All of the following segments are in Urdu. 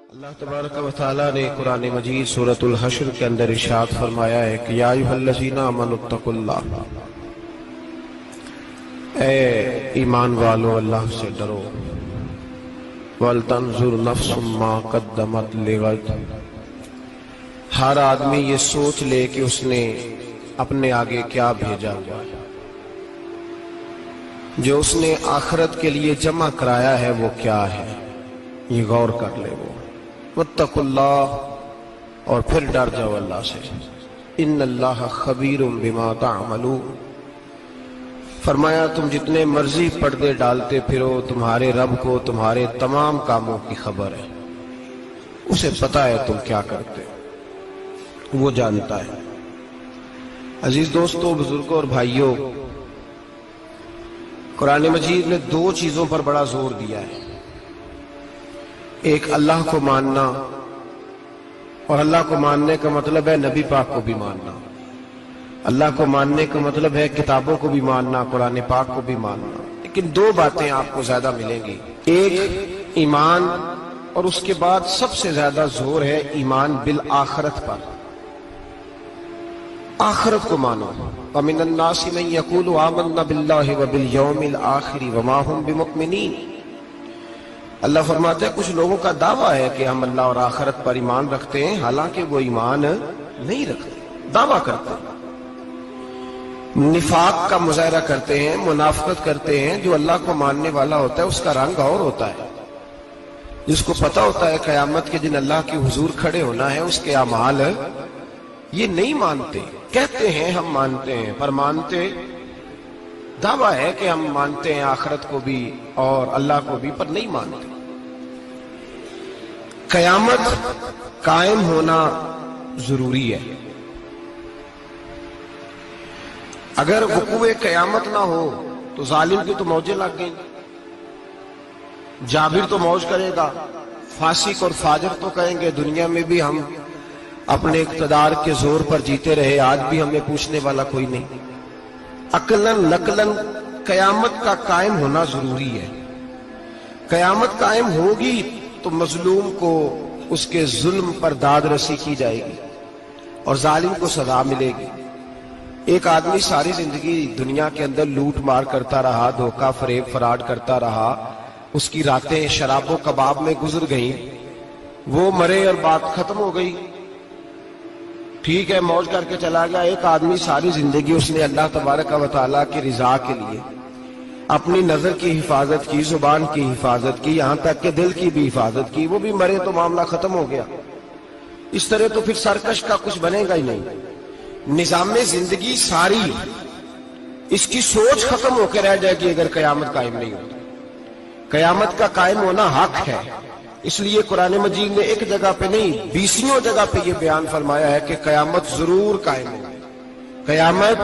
اللہ تبارک و تعالیٰ نے قرآن مجید سورۃ الحشر کے اندر ارشاد فرمایا ہے کہ یا ایھا الذین آمنوا اتقوا اللہ، اے ایمان والو اللہ سے ڈرو، وَلْتَنْظُرْ نَفْسٌ مَّا قَدَّمَتْ لِغَدٍ، ہر آدمی یہ سوچ لے کہ اس نے اپنے آگے کیا بھیجا ہوا ہے، جو اس نے آخرت کے لیے جمع کرایا ہے وہ کیا ہے، یہ غور کر لے وہ۔ وَاتَّقُوا اللَّهَ، اور پھر ڈر جاؤ اللہ سے، إِنَّ اللَّهَ خَبِيرٌ بِمَا تَعْمَلُونَ، فرمایا تم جتنے مرضی پردے ڈالتے پھرو، تمہارے رب کو تمہارے تمام کاموں کی خبر ہے، اسے پتہ ہے تم کیا کرتے ہو، وہ جانتا ہے۔ عزیز دوستو، بزرگوں اور بھائیوں، قرآن مجید نے دو چیزوں پر بڑا زور دیا ہے، ایک اللہ کو ماننا، اور اللہ کو ماننے کا مطلب ہے نبی پاک کو بھی ماننا، اللہ کو ماننے کا مطلب ہے کتابوں کو بھی ماننا، قرآن پاک کو بھی ماننا۔ لیکن دو باتیں آپ کو زیادہ ملیں گی، ایک ایمان، اور اس کے بعد سب سے زیادہ زور ہے ایمان بالآخرت پر، آخرت کو مانو۔ وَمِنَ النَّاسِ مَن يَقُولُ آمَنَّا بِاللَّهِ وَبِالْيَوْمِ الْآخِرِ وَمَا هُمْ بِمُؤْمِنِينَ، اللہ فرماتے ہیں کچھ لوگوں کا دعویٰ ہے کہ ہم اللہ اور آخرت پر ایمان رکھتے ہیں، حالانکہ وہ ایمان نہیں رکھتے، دعویٰ کرتے ہیں، نفاق کا مظاہرہ کرتے ہیں، منافقت کرتے ہیں۔ جو اللہ کو ماننے والا ہوتا ہے اس کا رنگ اور ہوتا ہے، جس کو پتہ ہوتا ہے قیامت کے دن اللہ کے حضور کھڑے ہونا ہے، اس کے اعمال یہ نہیں مانتے، کہتے ہیں ہم مانتے ہیں، پر مانتے، دعویٰ ہے کہ ہم مانتے ہیں آخرت کو بھی اور اللہ کو بھی، پر نہیں مانتے۔ قیامت قائم ہونا ضروری ہے، اگر وقوع قیامت نہ ہو تو ظالم کی تو موجیں لگ گئیں، جابر تو موج کرے گا، فاسق اور فاجر تو کہیں گے دنیا میں بھی ہم اپنے اقتدار کے زور پر جیتے رہے، آج بھی ہمیں پوچھنے والا کوئی نہیں۔ عقلاً نقلاً قیامت کا قائم ہونا ضروری ہے، قیامت قائم ہوگی تو مظلوم کو اس کے ظلم پر داد رسی کی جائے گی اور ظالم کو سزا ملے گی۔ ایک آدمی ساری زندگی دنیا کے اندر لوٹ مار کرتا رہا، دھوکہ فریب فراڈ کرتا رہا، اس کی راتیں شراب و کباب میں گزر گئیں، وہ مرے اور بات ختم ہو گئی، ٹھیک ہے موج کر کے چلا گیا۔ ایک آدمی ساری زندگی اس نے اللہ تبارک و تعالیٰ کی رضا کے لیے اپنی نظر کی حفاظت کی، زبان کی حفاظت کی، یہاں تک کہ دل کی بھی حفاظت کی، وہ بھی مرے تو معاملہ ختم ہو گیا۔ اس طرح تو پھر سرکش کا کچھ بنے گا ہی نہیں، نظام زندگی ساری اس کی سوچ ختم ہو کے رہ جائے گی اگر قیامت قائم نہیں ہوتی۔ قیامت کا قائم ہونا حق ہے، اس لیے قرآن مجید نے ایک جگہ پہ نہیں 20 جگہ پہ یہ بیان فرمایا ہے کہ قیامت ضرور قائم ہوگی، قیامت،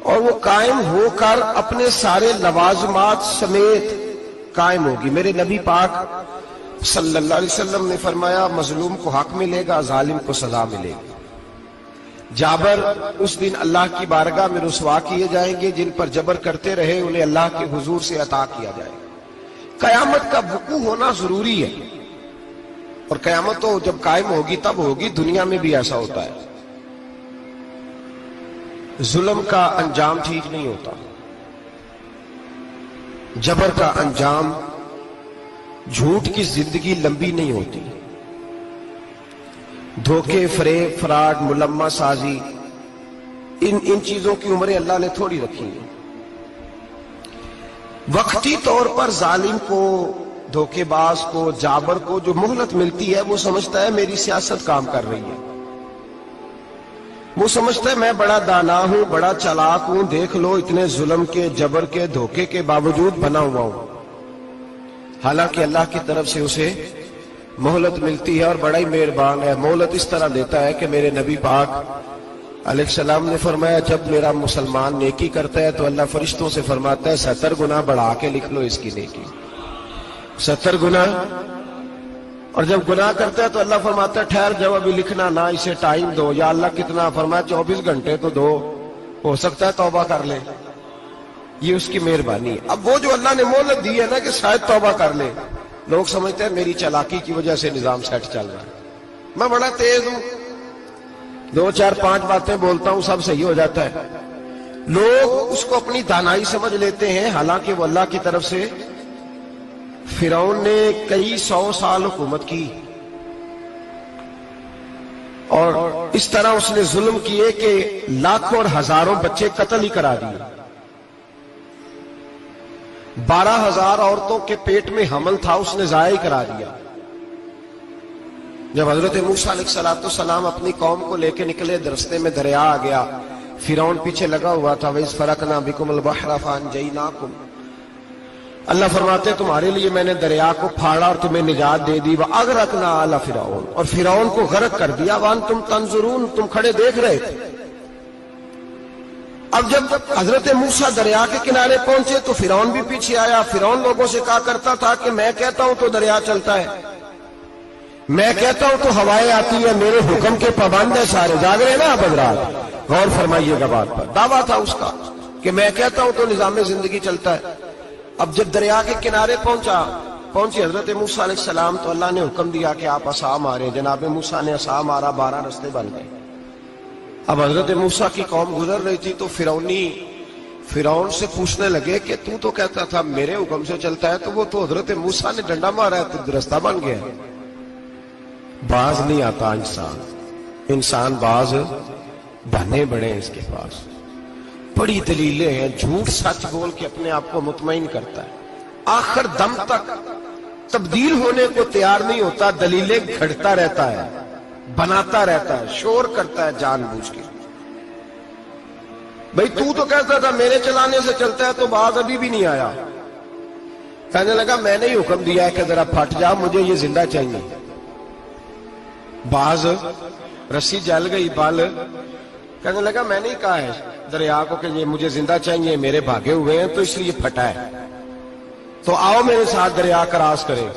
اور وہ قائم ہو کر اپنے سارے لوازمات سمیت قائم ہوگی۔ میرے نبی پاک صلی اللہ علیہ وسلم نے فرمایا مظلوم کو حق ملے گا، ظالم کو سزا ملے گی۔ جابر اس دن اللہ کی بارگاہ میں رسوا کیے جائیں گے، جن پر جبر کرتے رہے انہیں اللہ کے حضور سے عطا کیا جائے گا۔ قیامت کا وقوع ہونا ضروری ہے، اور قیامت تو جب قائم ہوگی تب ہوگی، دنیا میں بھی ایسا ہوتا ہے، ظلم کا انجام ٹھیک نہیں ہوتا، جبر کا انجام، جھوٹ کی زندگی لمبی نہیں ہوتی، دھوکے فریب فراڈ ملمہ سازی، ان چیزوں کی عمریں اللہ نے تھوڑی رکھی ہیں۔ وقتی طور پر ظالم کو، دھوکے باز کو، جابر کو جو مہلت ملتی ہے وہ سمجھتا ہے میری سیاست کام کر رہی ہے، وہ سمجھتا ہے میں بڑا دانا ہوں، بڑا چالاک ہوں، دیکھ لو اتنے ظلم کے، جبر کے، دھوکے کے باوجود بنا ہوا ہوں، حالانکہ اللہ کی طرف سے اسے مہلت ملتی ہے اور بڑا ہی مہربان ہے۔ مہلت اس طرح دیتا ہے کہ میرے نبی پاک علیہ السلام نے فرمایا جب میرا مسلمان نیکی کرتا ہے تو اللہ فرشتوں سے فرماتا ہے 70 گنا بڑھا کے لکھ لو اس کی نیکی، 70 گنا، اور جب گناہ کرتا ہے تو اللہ فرماتا ہے ٹھہر جاؤ ابھی لکھنا نہ، اسے ٹائم دو۔ یا اللہ کتنا؟ فرمایا 24 گھنٹے تو دو، ہو سکتا ہے توبہ کر لے، یہ اس کی مہربانی ہے۔ اب وہ جو اللہ نے مہلت دی ہے نا کہ شاید توبہ کر لے، لوگ سمجھتے ہیں میری چالاکی کی وجہ سے نظام سیٹ چل رہا ہے، میں بڑا تیز ہوں، 2 4 5 باتیں بولتا ہوں سب صحیح ہو جاتا ہے۔ لوگ اس کو اپنی دانائی سمجھ لیتے ہیں، حالانکہ وہ اللہ کی طرف سے۔ فرعون نے کئی 100 سال حکومت کی اور اس طرح اس نے ظلم کیے کہ لاکھوں اور ہزاروں بچے قتل ہی کرا دیے، 12,000 عورتوں کے پیٹ میں حمل تھا اس نے ضائع کرا دیا۔ جب حضرت موسیٰ علیہ السلام اپنی قوم کو لے کے نکلے، رستے میں دریا آ گیا، فرعون پیچھے لگا ہوا تھا، وَإِذْ فَرَقْنَا بِكُمُ الْبَحْرَ فَأَنْجَيْنَاكُمْ، اللہ فرماتے ہیں تمہارے لیے میں نے دریا کو پھاڑا اور تمہیں نجات دے دی، وَأَغْرَقْنَا آلَ فِرْعَوْنَ، اور فرعون کو غرق کر دیا، وَأَنْتُمْ تَنْظُرُونَ، تم کھڑے دیکھ رہے تھے۔ اب جب حضرت موسیٰ دریا کے کنارے پہنچے تو فرعون بھی پیچھے آیا۔ فرعون لوگوں سے کہا کرتا تھا کہ میں کہتا ہوں تو دریا چلتا ہے، میں کہتا ہوں تو ہوائیں آتی ہیں، میرے حکم کے پابند ہیں سارے۔ جاگ رہے نا آپ حضرات، غور فرمائیے گا بات پر۔ دعویٰ تھا اس کا کہ میں کہتا ہوں تو نظام زندگی چلتا ہے۔ اب جب دریا کے کنارے پہنچی حضرت موسیٰ علیہ السلام تو اللہ نے حکم دیا کہ آپ عصا مارے۔ جناب موسیٰ نے عصا مارا، 12 رستے بن گئے۔ اب حضرت موسیٰ کی قوم گزر رہی تھی تو فرعون سے پوچھنے لگے کہ تو کہتا تھا میرے حکم سے چلتا ہے، تو وہ تو حضرت موسیٰ نے ڈنڈا مارا ہے تو رستہ بن گیا ہے۔ باز نہیں آتا انسان باز بنے بڑے ہیں اس کے پاس، بڑی دلیلیں ہیں، جھوٹ سچ بول کے اپنے آپ کو مطمئن کرتا ہے، آخر دم تک تبدیل ہونے کو تیار نہیں ہوتا، دلیلیں گھڑتا رہتا ہے، بناتا رہتا ہے، شور کرتا ہے جان بوجھ کے۔ بھئی تو کہتا تھا میرے چلانے سے چلتا ہے، تو باز ابھی بھی نہیں آیا۔ کہنے لگا میں نے ہی حکم دیا ہے کہ ذرا پھٹ جا، مجھے یہ زندہ چاہیے۔ باز رسی جل گئی، بال کہنے لگا میں نے ہی کہا ہے دریا کو کہ یہ مجھے زندہ چاہیے، میرے بھاگے ہوئے ہیں تو اس لیے پھٹا ہے، تو آؤ میرے ساتھ دریا کراس کرے۔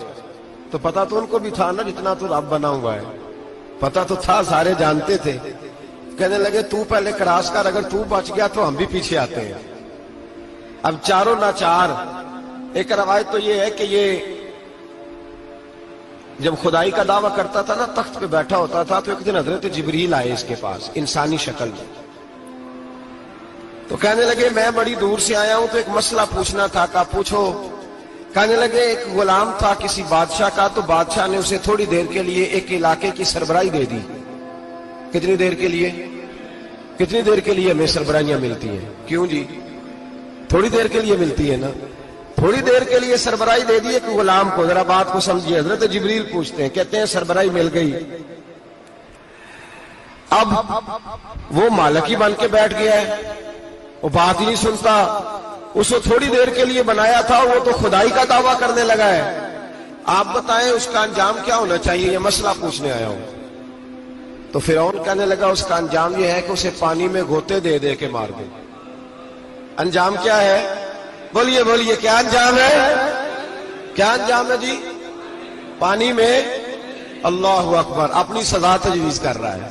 تو پتا تو ان کو بھی تھا نا، جتنا تو رب بنا ہوا ہے پتا تو تھا، سارے جانتے تھے۔ کہنے لگے تو پہلے کراس کر، اگر تو بچ گیا تو ہم بھی پیچھے آتے ہیں۔ اب چاروں ناچار۔ ایک روایت تو یہ ہے کہ یہ جب خدائی کا دعویٰ کرتا تھا نا، تخت پہ بیٹھا ہوتا تھا، تو ایک دن حضرت جبریل آئے اس کے پاس انسانی شکل میں، تو کہنے لگے میں بڑی دور سے آیا ہوں تو ایک مسئلہ پوچھنا تھا۔ کہا پوچھو۔ کہنے لگے ایک غلام تھا کسی بادشاہ کا، تو بادشاہ نے اسے تھوڑی دیر کے لیے ایک علاقے کی سربراہی دے دی۔ کتنی دیر کے لیے ہمیں سربراہیاں ملتی ہیں؟ کیوں جی؟ تھوڑی دیر کے لیے ملتی ہے نا، تھوڑی دیر کے لیے سربراہی دے دی ایک غلام کو۔ ذرا بات کو سمجھیے، حضرت جبریل پوچھتے ہیں، کہتے ہیں سربراہی مل گئی، اب وہ مالک ہی بن کے بیٹھ گیا ہے، وہ بات ہی نہیں سنتا، اس کو تھوڑی دیر کے لیے بنایا تھا، وہ تو خدائی کا دعویٰ کرنے لگا ہے۔ آپ بتائیں اس کا انجام کیا ہونا چاہیے؟ یہ مسئلہ پوچھنے آیا ہوں۔ تو فرعون کہنے لگا اس کا انجام یہ ہے کہ اسے پانی میں گوتے دے دے کے مار دے۔ انجام کیا ہے؟ بولیے کیا انجام ہے؟ کیا انجام ہے جی؟ پانی میں، اللہ اکبر، اپنی سزا تجویز کر رہا ہے۔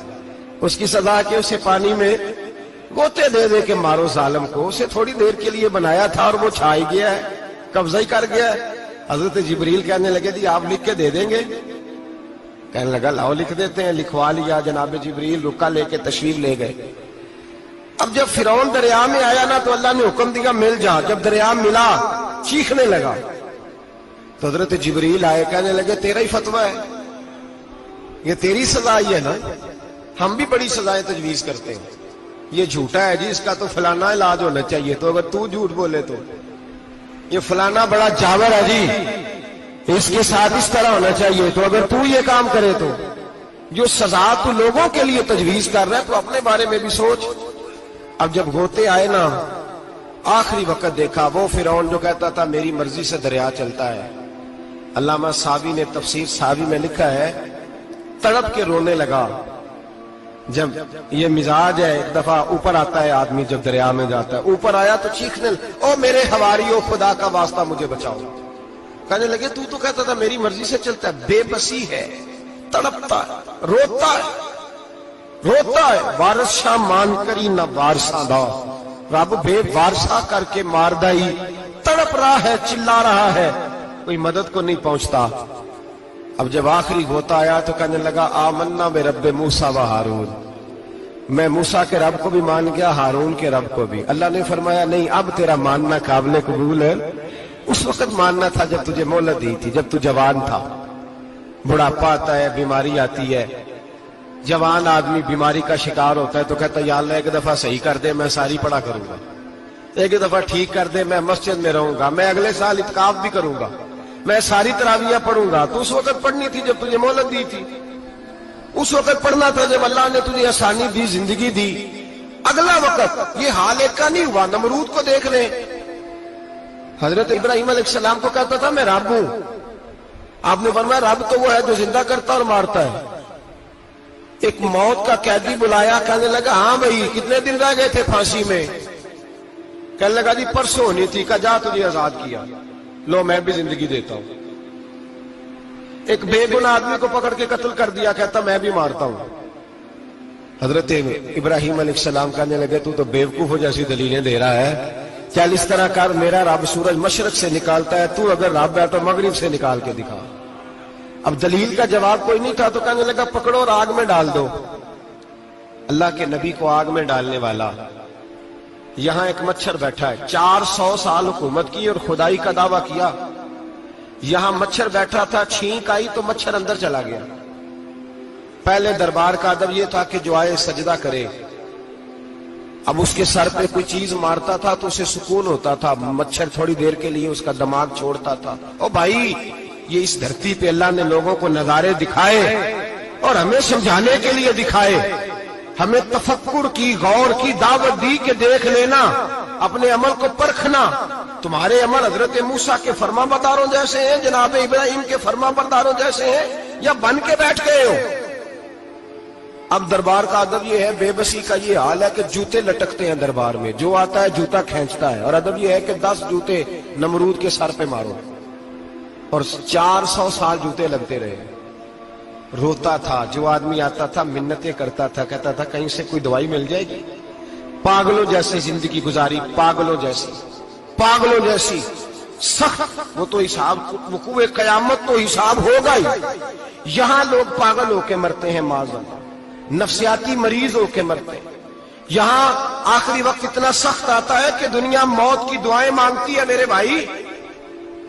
اس کی سزا کہ اسے پانی میں گوتے دے دے کے مارو ظالم کو۔ اسے تھوڑی دیر کے لیے بنایا تھا اور وہ چھا ہی گیا ہے، قبضہ ہی کر گیا ہے۔ حضرت جبریل کہنے لگے جی آپ لکھ کے دے دیں گے؟ کہنے لگا لاؤ لکھ دیتے ہیں۔ لکھوا لیا، جناب جبریل رکا لے کے تشریف لے گئے۔ اب جب فرعون دریا میں آیا نا تو اللہ نے حکم دیا مل جا۔ جب دریا ملا چیخنے لگا تو حضرت جبریل آئے، کہنے لگے تیرا ہی فتویٰ ہے، یہ تیری سزا ہی ہے نا، ہم بھی بڑی سزائیں تجویز کرتے ہیں، یہ جھوٹا ہے جی، اس کا تو فلانا علاج ہونا چاہیے، تو اگر تو جھوٹ بولے تو یہ فلانا بڑا جاور ہے جی، اس کے ساتھ اس طرح ہونا چاہیے، تو اگر تو یہ کام کرے تو جو سزا تو لوگوں کے لیے تجویز کر رہا ہے تو اپنے بارے میں بھی سوچ۔ اب جب ہوتے آئے نا، آخری وقت دیکھا وہ فرعون جو کہتا تھا میری مرضی سے دریا چلتا ہے، علامہ صاوی نے تفسیر صاوی میں لکھا ہے تڑپ کے رونے لگا۔ جب یہ مزاج ہے، ایک دفعہ اوپر آتا ہے آدمی جب دریا میں جاتا ہے، اوپر آیا تو چیخنے او میرے حواریو خدا کا واسطہ مجھے بچاؤ۔ کہنے لگے تو کہتا تھا میری مرضی سے چلتا ہے، بے بسی ہے، تڑپتا ہے، روتا ہے، وارث شاہ مان کری نہ وارثاں دا، رب بے وارثہ کر کے مار دائی، تڑپ رہا ہے، چلا رہا ہے، کوئی مدد کو نہیں پہنچتا. اب جب آخری غوطہ آیا تو کہنے لگا آمنا برب موسیٰ و ہارون، میں موسیٰ کے رب کو بھی مان گیا، ہارون کے رب کو بھی. اللہ نے فرمایا نہیں، اب تیرا ماننا قابل قبول ہے. اس وقت ماننا تھا جب تجھے مہلت دی تھی، جب تو جوان تھا. بڑھاپا آتا ہے، بیماری آتی ہے، جوان آدمی بیماری کا شکار ہوتا ہے تو کہتا ہے یا اللہ ایک دفعہ صحیح کر دے، میں ساری پڑھا کروں گا. ایک دفعہ ٹھیک کر دے، میں مسجد میں رہوں گا، میں اگلے سال اعتکاف بھی کروں گا، میں ساری تراویح پڑھوں گا. تو اس وقت پڑھنی تھی جب تجھے مہلت دی تھی. اس وقت پڑھنا تھا جب اللہ نے تجھے آسانی دی، زندگی دی. اگلا وقت یہ حال ایک کا نہیں ہوا. نمرود کو دیکھ لیں، حضرت ابراہیم علیہ السلام کو کہتا تھا میں رب ہوں. آپ نے فرمایا رب تو وہ ہے جو زندہ کرتا اور مارتا ہے. ایک موت کا قیدی بلایا، کہنے لگا ہاں بھائی کتنے دن رہ گئے تھے پھانسی میں؟ کہنے لگا جی پرسوں ہونی تھی. کہا جا تجھے آزاد کیا، لو میں بھی زندگی دیتا ہوں. ایک بے گناہ آدمی کو پکڑ کے قتل کر دیا، کہتا میں بھی مارتا ہوں. حضرت ابراہیم علیہ السلام کہنے لگے تو بیوقوفوں جیسی دلیلیں دے رہا ہے. چل اس طرح کر، میرا رب سورج مشرق سے نکالتا ہے، تو اگر رب ہے تو مغرب سے نکال کے دکھا. اب دلیل کا جواب کوئی نہیں تھا تو کہنے لگا پکڑو اور آگ میں ڈال دو. اللہ کے نبی کو آگ میں ڈالنے والا. یہاں ایک مچھر بیٹھا ہے، 400 سال حکومت کی اور خدائی کا دعویٰ کیا. یہاں مچھر بیٹھا تھا، چھینک آئی تو مچھر اندر چلا گیا. پہلے دربار کا ادب یہ تھا کہ جو آئے سجدہ کرے. اب اس کے سر پہ کوئی چیز مارتا تھا تو اسے سکون ہوتا تھا. مچھر تھوڑی دیر کے لیے اس کا دماغ چھوڑتا تھا. او بھائی یہ اس دھرتی پہ اللہ نے لوگوں کو نظارے دکھائے اور ہمیں سمجھانے کے لیے دکھائے. ہمیں تفکر کی، غور کی دعوت دی کہ دیکھ لینا، اپنے عمل کو پرکھنا. تمہارے عمل حضرت موسیٰ کے فرما برداروں جیسے ہیں، جناب ابراہیم کے فرما برداروں جیسے ہیں، یا بن کے بیٹھ گئے ہو؟ اب دربار کا ادب یہ ہے، بے بسی کا یہ حال ہے کہ جوتے لٹکتے ہیں دربار میں، جو آتا ہے جوتا کھینچتا ہے. اور ادب یہ ہے کہ 10 جوتے نمرود کے سر پہ مارو. اور 400 سال جوتے لگتے رہے. روتا تھا، جو آدمی آتا تھا منتیں کرتا تھا، کہتا تھا کہیں سے کوئی دوائی مل جائے گی. پاگلوں جیسی زندگی گزاری، پاگلوں جیسی، پاگلوں جیسی سخت. وہ تو حساب، وقوع قیامت تو حساب ہوگا ہی. یہاں لوگ پاگل ہو کے مرتے ہیں، معذرت، نفسیاتی مریض ہو کے مرتے ہیں. یہاں آخری وقت اتنا سخت آتا ہے کہ دنیا موت کی دعائیں مانگتی ہے. میرے بھائی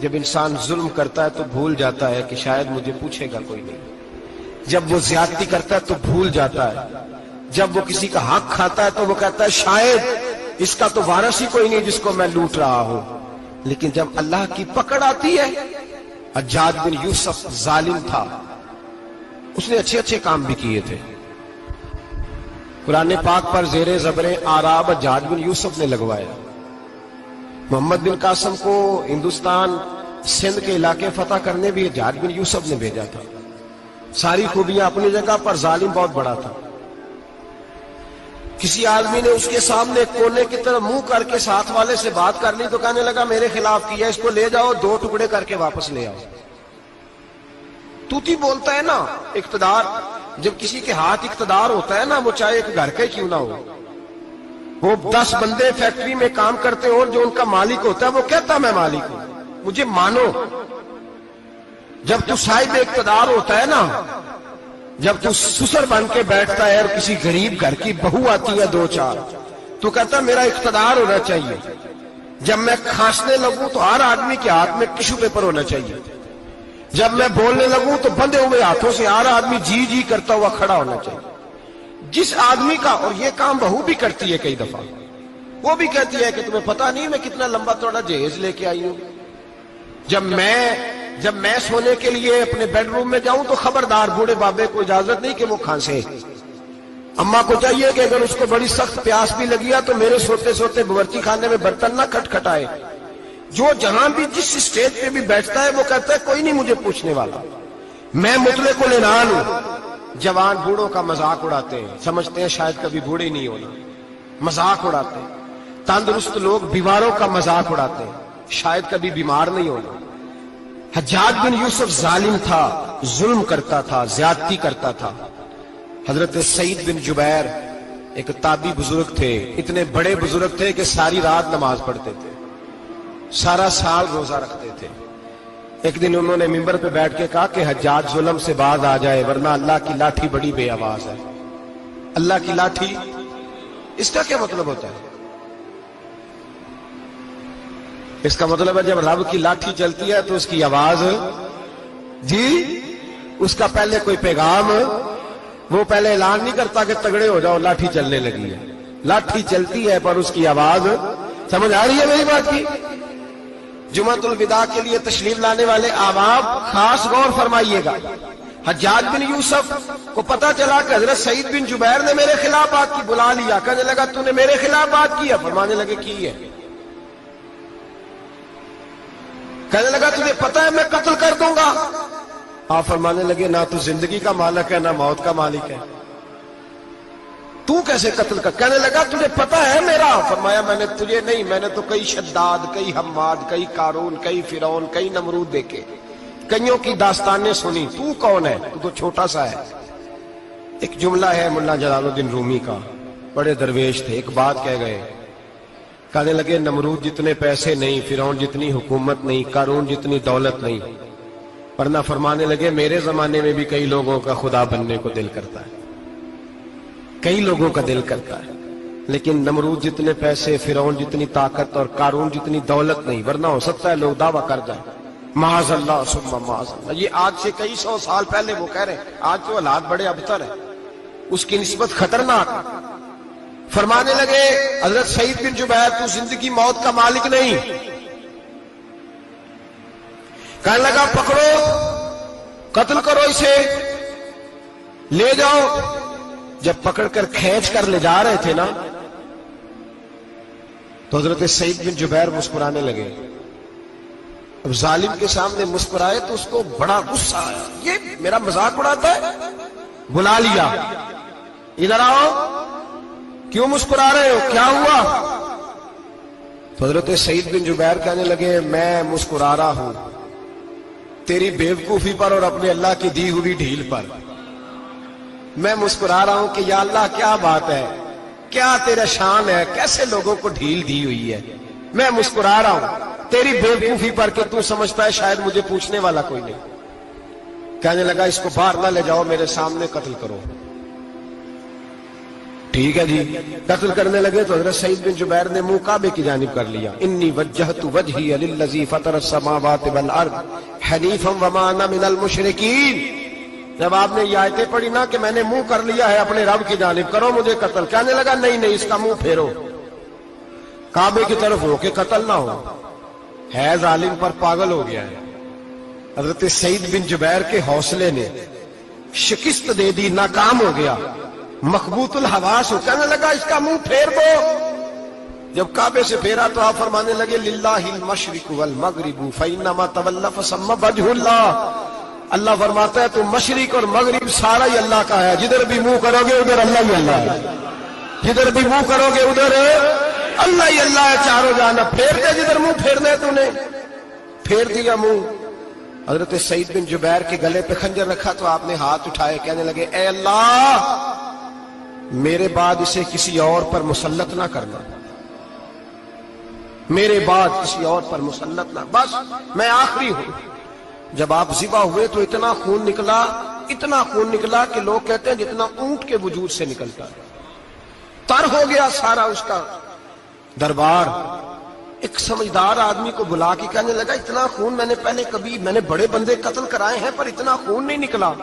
جب انسان ظلم کرتا ہے تو بھول جاتا ہے کہ شاید مجھے پوچھے گا کوئی نہیں. جب وہ زیادتی کرتا ہے تو بھول جاتا ہے. جب وہ کسی کا حق کھاتا ہے تو وہ کہتا ہے شاید اس کا تو وارث ہی کوئی نہیں جس کو میں لوٹ رہا ہوں. لیکن جب اللہ کی پکڑ آتی ہے، حجاج بن یوسف ظالم تھا، اس نے اچھے اچھے کام بھی کیے تھے. قرآن پاک پر زیر زبریں آراب حجاج بن یوسف نے لگوایا. محمد بن قاسم کو ہندوستان سندھ کے علاقے فتح کرنے بھی حجاج بن یوسف نے بھیجا تھا. ساری خوبیاں اپنی جگہ پر، ظالم بہت بڑا تھا. کسی آدمی نے اس کے سامنے کونے کی طرف منہ کر کے ساتھ والے سے بات کر لی تو کہنے لگا میرے خلاف کیا، اس کو لے جاؤ، 2 ٹکڑے کر کے واپس لے آؤ. توتی بولتا ہے نا اقتدار. جب کسی کے ہاتھ اقتدار ہوتا ہے نا، وہ چاہے ایک گھر کا ہی کیوں نہ ہو، وہ 10 بندے فیکٹری میں کام کرتے ہو اور جو ان کا مالک ہوتا ہے وہ کہتا میں مالک ہوں، مجھے مانو. جب تو صاحب اقتدار ہوتا ہے نا، جب تو سسر بن کے بیٹھتا ہے اور کسی غریب گھر کی بہو آتی ہے 2-4 تو کہتا میرا اقتدار ہونا چاہیے. جب میں کھانسنے لگوں تو ہر آدمی کے ہاتھ میں ٹشو پیپر ہونا چاہیے. جب میں بولنے لگوں تو بندھے ہوئے ہاتھوں سے ہر آدمی جی جی کرتا ہوا کھڑا ہونا چاہیے. جس آدمی کا، اور یہ کام بہو بھی کرتی ہے کئی دفعہ، وہ بھی کہتی ہے کہ تمہیں پتا نہیں میں کتنا لمبا چوڑا جہیز لے کے آئی ہوں. جب میں سونے کے لیے اپنے بیڈ روم میں جاؤں تو خبردار بوڑھے بابے کو اجازت نہیں کہ وہ کھانسے. اماں کو چاہیے کہ اگر اس کو بڑی سخت پیاس بھی لگی ہے تو میرے سوتے سوتے باورچی خانے میں برتن نہ کھٹکھٹائے. جو جہاں بھی جس اسٹیج پہ بھی بیٹھتا ہے وہ کہتا ہے کوئی نہیں مجھے پوچھنے والا، میں مطلق العنان ہوں. جوان بوڑھوں کا مذاق اڑاتے ہیں، سمجھتے ہیں شاید کبھی بوڑھے نہیں ہونا، مذاق اڑاتے ہیں. تندرست لوگ بیماروں کا مذاق اڑاتے ہیں، شاید کبھی بیمار نہیں ہونا. حجاج بن یوسف ظالم تھا، ظلم کرتا تھا، زیادتی کرتا تھا. حضرت سعید بن جبیر ایک تابعی بزرگ تھے، اتنے بڑے بزرگ تھے کہ ساری رات نماز پڑھتے تھے، سارا سال روزہ رکھتے تھے. ایک دن انہوں نے منبر پہ بیٹھ کے کہا کہ حجاج ظلم سے باز آ جائے ورنہ اللہ کی لاٹھی بڑی بے آواز ہے۔ اللہ کی لاٹھی، اس کا کیا مطلب ہوتا ہے؟ اس کا مطلب ہے جب رب کی لاٹھی چلتی ہے تو اس کی آواز، جی اس کا پہلے کوئی پیغام، وہ پہلے اعلان نہیں کرتا کہ تگڑے ہو جاؤ لاٹھی چلنے لگی ہے، لاٹھی چلتی ہے پر اس کی آواز، سمجھ آ رہی ہے میری بات کی؟ جمعۃ الوداع کے لیے تشریف لانے والے احباب خاص غور فرمائیے گا۔ حجاج بن یوسف کو پتا چلا کہ حضرت سعید بن جبیر نے میرے خلاف بات کی، بلا لیا، کہنے لگا تو نے میرے خلاف بات کی ہے؟ فرمانے لگے کی ہے۔ کہنے لگا تجھے پتا ہے میں قتل کر دوں گا؟ آپ فرمانے لگے نہ تو زندگی کا مالک ہے نہ موت کا مالک ہے، تو کیسے قتل کر؟ کہنے لگا تجھے پتا ہے میرا؟ فرمایا میں نے تجھے نہیں، میں نے تو کئی شداد، کئی حماد، کئی قارون، کئی فرعون، کئی نمرود دیکھے، کئیوں کی داستانیں سنی، تو کون ہے؟ تو تو چھوٹا سا ہے۔ ایک جملہ ہے ملا جلال الدین رومی کا، بڑے درویش تھے، ایک بات کہہ گئے، کہنے لگے نمرود جتنے پیسے نہیں، فرعون جتنی حکومت نہیں، قارون جتنی دولت نہیں، ورنہ فرمانے لگے میرے زمانے میں بھی کئی لوگوں کا خدا بننے کو دل کرتا ہے، کئی لوگوں کا دل کرتا ہے، لیکن نمرود جتنے پیسے، فرعون جتنی طاقت اور قارون جتنی دولت نہیں، ورنہ ہو سکتا ہے لوگ دعویٰ کر جائیں معاذ اللہ ثم معاذ اللہ۔ یہ آج سے کئی سو سال پہلے وہ کہہ رہے ہیں، آج تو حالات بڑے ابتر ہیں، اس کی نسبت خطرناک۔ فرمانے لگے حضرت سعید بن جبیر تو زندگی موت کا مالک نہیں۔ کہنے لگا پکڑو، قتل کرو اسے، لے جاؤ۔ جب پکڑ کر کھینچ کر لے جا رہے تھے نا تو حضرت سعید بن جبیر مسکرانے لگے۔ اب ظالم کے سامنے مسکرائے تو اس کو بڑا غصہ آیا، یہ میرا مذاق اڑاتا ہے؟ بلا لیا، ادھر آؤ، کیوں مسکرا رہے ہو، کیا ہوا؟ تو حضرت سعید بن جبیر کہنے لگے میں مسکرا رہا ہوں تیری بیوقوفی پر اور اپنے اللہ کی دی ہوئی ڈھیل پر۔ میں مسکرا رہا ہوں کہ یا اللہ کیا بات ہے، کیا تیرا شان ہے، کیسے لوگوں کو ڈھیل دی ہوئی ہے۔ میں مسکرا رہا ہوں تیری بیوقوفی پر کہ تو سمجھتا ہے شاید مجھے پوچھنے والا کوئی نہیں۔ کہنے لگا اس کو باہر نہ لے جاؤ، میرے سامنے قتل کرو۔ ٹھیک ہے جی، قتل کرنے لگے تو حضرت سعید بن جبیر نے منہ کعبے کی جانب کر لیا، انی وجہت وجہی للذی فطر السماوات والارض حنیفا وما انا من المشرکین۔ جب آپ نے یہ آیتیں پڑھی نا کہ میں نے منہ کر لیا ہے اپنے رب کی جانب، کرو مجھے قتل، کہنے لگا نہیں نہیں، اس کا منہ پھیرو، کعبے کی طرف ہو کے قتل نہ ہو، ہے ظالم پر پاگل ہو گیا ہے۔ حضرت سعید بن جبیر کے حوصلے نے شکست دے دی، ناکام ہو گیا، مخبوط الحواس ہو، کہنے لگا اس کا منہ پھیر دو۔ جب کعبے سے پھیرا تو آپ فرمانے لگے للہ المشرق والمغرب فانما تولى فثم وجه اللہ۔ اللہ فرماتا ہے تو مشرق اور مغرب سارا ہی اللہ کا ہے، جدھر بھی منہ کرو گے ادھر اللہ ہی اللہ ہے، جدھر بھی منہ کرو گے ادھر اللہ ہی اللہ ہے، چاروں جانب۔ پھیر دے جدھر منہ پھیرنا ہے، تو نے پھیر دیا منہ۔ حضرت سعید بن جبیر کے گلے پہ خنجر رکھا تو آپ نے ہاتھ اٹھائے، کہنے لگے اے اللہ میرے بعد اسے کسی اور پر مسلط نہ کرنا، میرے بعد کسی اور پر مسلط نہ، بس میں آخری ہوں۔ جب آپ ذبح ہوئے تو اتنا خون نکلا، اتنا خون نکلا کہ لوگ کہتے ہیں جتنا اونٹ کے وجود سے نکلتا ہے، تر ہو گیا سارا اس کا دربار۔ ایک سمجھدار آدمی کو بلا کے کہنے لگا اتنا خون میں نے بڑے بندے قتل کرائے ہیں پر اتنا خون نہیں نکلا۔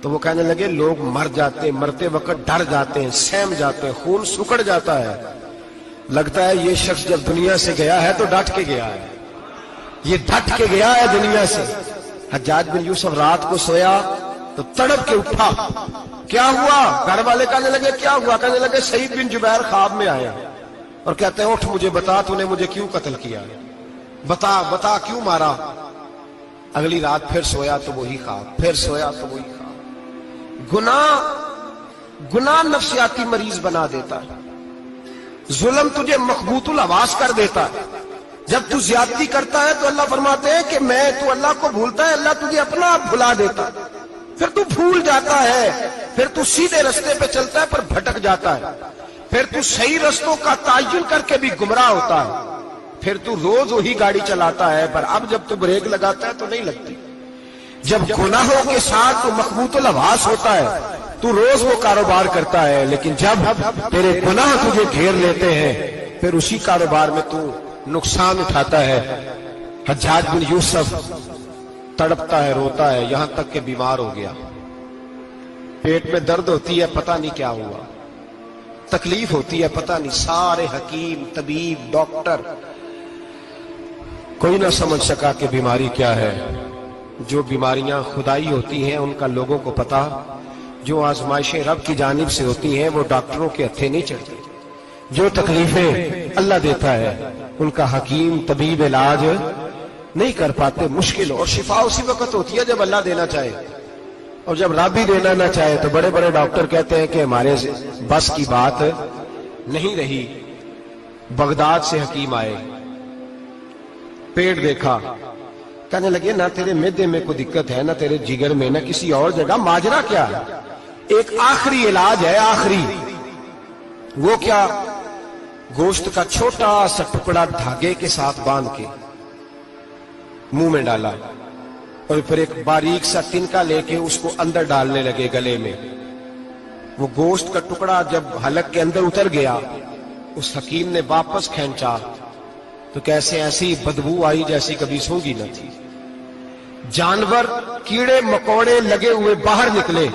تو وہ کہنے لگے لوگ مر جاتے ہیں، مرتے وقت ڈر جاتے ہیں، سہم جاتے ہیں، خون سکڑ جاتا ہے، لگتا ہے یہ شخص جب دنیا سے گیا ہے تو ڈٹ کے گیا ہے، یہ ڈٹ کے گیا ہے دنیا سے۔ حجاج بن یوسف رات کو سویا تو تڑپ کے اٹھا، کیا ہوا؟ گھر والے کہنے لگے کیا ہوا؟ کہنے لگے سعید بن جبیر خواب میں آیا اور کہتے ہیں اٹھ مجھے بتا تو نے مجھے کیوں قتل کیا، بتا بتا کیوں مارا۔ اگلی رات پھر سویا تو وہی خواب، پھر سویا تو وہی خواب۔ گناہ نفسیاتی مریض بنا دیتا ہے، ظلم تجھے مخبوط الحواس کر دیتا ہے۔ جب تو زیادتی کرتا ہے تو اللہ فرماتے ہیں کہ تو اللہ کو بھولتا ہے، اللہ تجھے اپنا آپ بھلا دیتا ہے، پھر تو بھول جاتا ہے، پھر تو سیدھے رستے پہ چلتا ہے پر بھٹک جاتا ہے، پھر تو صحیح رستوں کا تعین کر کے بھی گمراہ ہوتا ہے، پھر تو روز وہی گاڑی چلاتا ہے، پر اب جب تو بریک لگاتا ہے تو نہیں لگتی۔ جب گناہوں کے ساتھ تو مخبوط الحواس ہوتا ہے تو روز وہ کاروبار کرتا ہے، لیکن جب تیرے گناہ تجھے گھیر لیتے ہیں پھر اسی کاروبار میں تو نقصان اٹھاتا ہے۔ حجاج بن یوسف تڑپتا ہے، روتا ہے، یہاں تک کہ بیمار ہو گیا، پیٹ میں درد ہوتی ہے، پتہ نہیں کیا ہوا، تکلیف ہوتی ہے، پتہ نہیں، سارے حکیم، طبیب، ڈاکٹر، کوئی نہ سمجھ سکا کہ بیماری کیا ہے۔ جو بیماریاں خدائی ہوتی ہیں ان کا لوگوں کو پتا، جو آزمائشیں رب کی جانب سے ہوتی ہیں وہ ڈاکٹروں کے ہتھے نہیں چڑھتی، جو تکلیفیں اللہ دیتا ہے ان کا حکیم طبیب علاج نہیں کر پاتے، مشکل، اور شفا اسی وقت ہوتی ہے جب اللہ دینا چاہے، اور جب رب بھی دینا نہ چاہے تو بڑے بڑے ڈاکٹر کہتے ہیں کہ ہمارے بس کی بات نہیں رہی۔ بغداد سے حکیم آئے، پیٹ دیکھا، کہنے لگے نہ تیرے معدے میں کوئی دقت ہے، نہ تیرے جگر میں، نہ کسی اور جگہ، ماجرا کیا ہے؟ ایک آخری علاج ہے، آخری، وہ کیا؟ گوشت کا چھوٹا سا ٹکڑا دھاگے کے ساتھ باندھ کے منہ میں ڈالا، اور پھر ایک باریک سا تنکا لے کے اس کو اندر ڈالنے لگے گلے میں۔ وہ گوشت کا ٹکڑا جب حلق کے اندر اتر گیا، اس حکیم نے واپس کھینچا تو کیسے ایسی بدبو آئی جیسی کبھی سونگی نہ تھی۔ جانور، کیڑے مکوڑے لگے ہوئے باہر نکلے،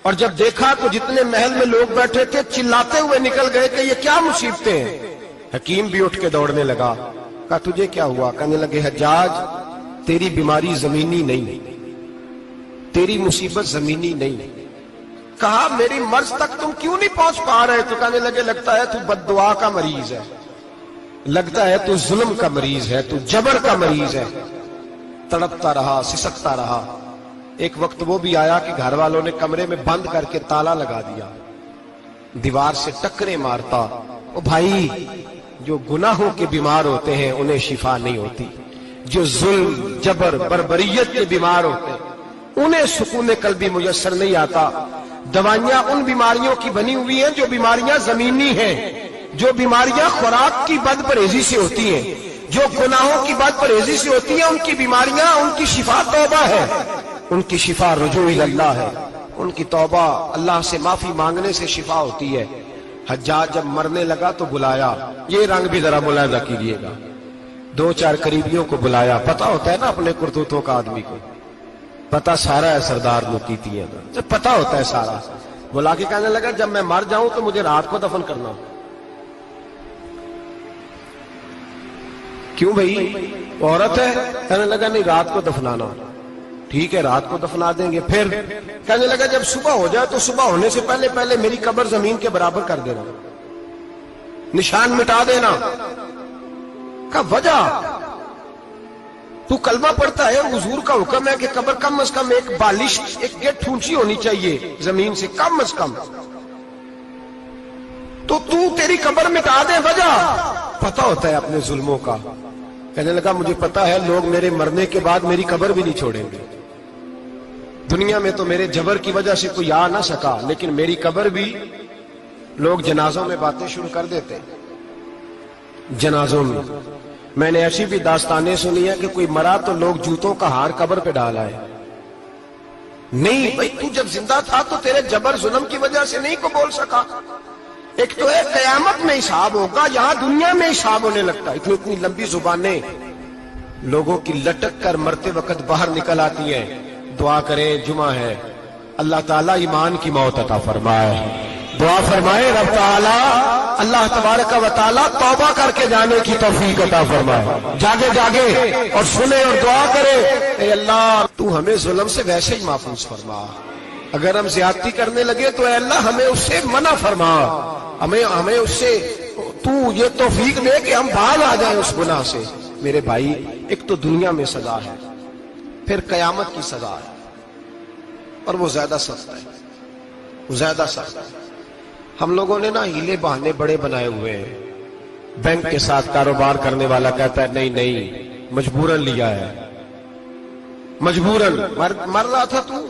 اور جب دیکھا تو جتنے محل میں لوگ بیٹھے تھے چلاتے ہوئے نکل گئے کہ یہ کیا مصیبتیں ہیں۔ حکیم بھی اٹھ کے دوڑنے لگا، کہا تجھے کیا ہوا؟ کہنے لگے حجاج تیری بیماری زمینی نہیں، تیری مصیبت زمینی نہیں۔ کہا میری مرض تک تم کیوں نہیں پہنچ پا رہے؟ تو کہنے لگے لگتا ہے تو بد دعا کا مریض ہے، لگتا ہے تو ظلم کا مریض ہے، تو جبر کا مریض ہے۔ تڑپتا رہا، سسکتا رہا۔ ایک وقت وہ بھی آیا کہ گھر والوں نے کمرے میں بند کر کے تالا لگا دیا، دیوار سے ٹکرے مارتا۔ او بھائی، جو گناہوں کے بیمار ہوتے ہیں انہیں شفا نہیں ہوتی، جو ظلم، جبر، بربریت کے بیمار ہوتے ہیں انہیں سکون قلبی میسر نہیں آتا۔ دوائیاں ان بیماریوں کی بنی ہوئی ہیں جو بیماریاں زمینی ہیں، جو بیماریاں خوراک کی بد پرہیزی سے ہوتی ہیں، جو گناہوں کی بد پرہیزی سے ہوتی ہیں، ان کی بیماریاں، ان کی شفا توبہ ہے، ان کی شفا رجوع اللہ ہے، ان کی توبہ اللہ سے معافی مانگنے سے شفا ہوتی ہے۔ حجاج جب مرنے لگا تو بلایا، یہ رنگ بھی ذرا ملاحظہ کیجیے گا، دو چار قریبیوں کو بلایا، پتہ ہوتا ہے نا اپنے کرتوتوں کا آدمی کو، پتہ سارا ہے سردار لوکیتی ہے، جب پتہ ہوتا ہے سارا، بلا کے کہنے لگا جب میں مر جاؤں تو مجھے رات کو دفن کرنا۔ کیوں بھائی، عورت ہے؟ کہنے لگا نہیں، رات کو دفنانا۔ ٹھیک ہے، رات کو دفنا دیں گے۔ پھر کہنے لگا جب صبح ہو جائے تو صبح ہونے سے پہلے پہلے میری قبر زمین کے برابر کر دینا، نشان مٹا دینا۔ کہا وجہ؟ تو کلمہ پڑھتا ہے، حضور کا حکم ہے کہ قبر کم از کم ایک بالش، ایک گیٹ اونچی ہونی چاہیے زمین سے، کم از کم، تو تیری قبر مٹا دے، وجہ؟ پتہ ہوتا ہے اپنے ظلموں کا۔ کہنے لگا مجھے پتہ ہے لوگ میرے مرنے کے بعد میری قبر بھی نہیں چھوڑیں گے، دنیا میں تو میرے جبر کی وجہ سے کوئی آ نہ سکا، لیکن میری قبر بھی لوگ جنازوں میں باتیں شروع کر دیتے، جنازوں میں نے ایسی بھی داستانیں سنی ہے کہ کوئی مرا تو لوگ جوتوں کا ہار قبر پہ ڈال آئے۔ نہیں بھائی، تو جب زندہ تھا تو تیرے جبر ظلم کی وجہ سے نہیں کو بول سکا۔ ایک تو ہے قیامت میں حساب ہوگا، یہاں دنیا میں حساب ہونے لگتا۔ اتنی لمبی زبانیں لوگوں کی لٹک کر مرتے وقت باہر نکل آتی ہیں۔ دعا کریں، جمعہ ہے، اللہ تعالیٰ ایمان کی موت عطا فرمائے، دعا فرمائے رب تعالیٰ اللہ تبارک و تعالیٰ توبہ کر کے جانے کی توفیق عطا فرمائے، جاگے جاگے اور سنے اور دعا کرے، اے اللہ تو ہمیں ظلم سے ویسے ہی محفوظ فرما، اگر ہم زیادتی کرنے لگے تو اے اللہ ہمیں اس سے منع فرما، ہمیں اس سے تو یہ توفیق دے کہ ہم باز آ جائیں اس گناہ سے۔ میرے بھائی، ایک تو دنیا میں سزا ہے، پھر قیامت کی سزا ہے، اور وہ زیادہ سخت ہے، وہ زیادہ سخت ہے۔ ہم لوگوں نے نا ہیلے بہانے بڑے بنائے ہوئے ہیں۔ بینک کے ساتھ کاروبار کرنے والا کہتا ہے نہیں مجبوراً لیا ہے، مجبوراً مر رہا تھا تو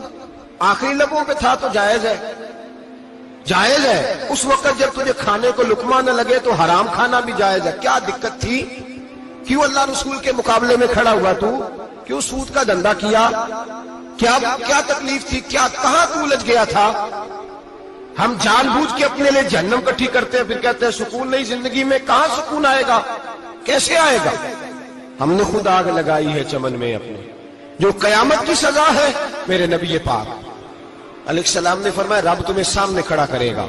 آخری لبوں پہ تھا تو جائز ہے، جائز ہے۔ اس وقت جب تجھے کھانے کو لقمہ نہ لگے تو حرام کھانا بھی جائز ہے، کیا دقت تھی؟ کیوں اللہ رسول کے مقابلے میں کھڑا ہوا تو؟ کیوں سود کا دھندا کیا؟ کیا تکلیف تھی؟ کہاں تو الجھ گیا تھا؟ ہم جان بوجھ کے اپنے لیے جہنم کٹھی کرتے ہیں، پھر کہتے ہیں سکون نہیں زندگی میں۔ کہاں سکون آئے گا؟ کیسے آئے گا؟ ہم نے خود آگ لگائی ہے چمن میں اپنے، جو قیامت کی سزا ہے۔ میرے نبی پاک علیہ السلام نے فرمایا رب تمہیں سامنے کھڑا کرے گا،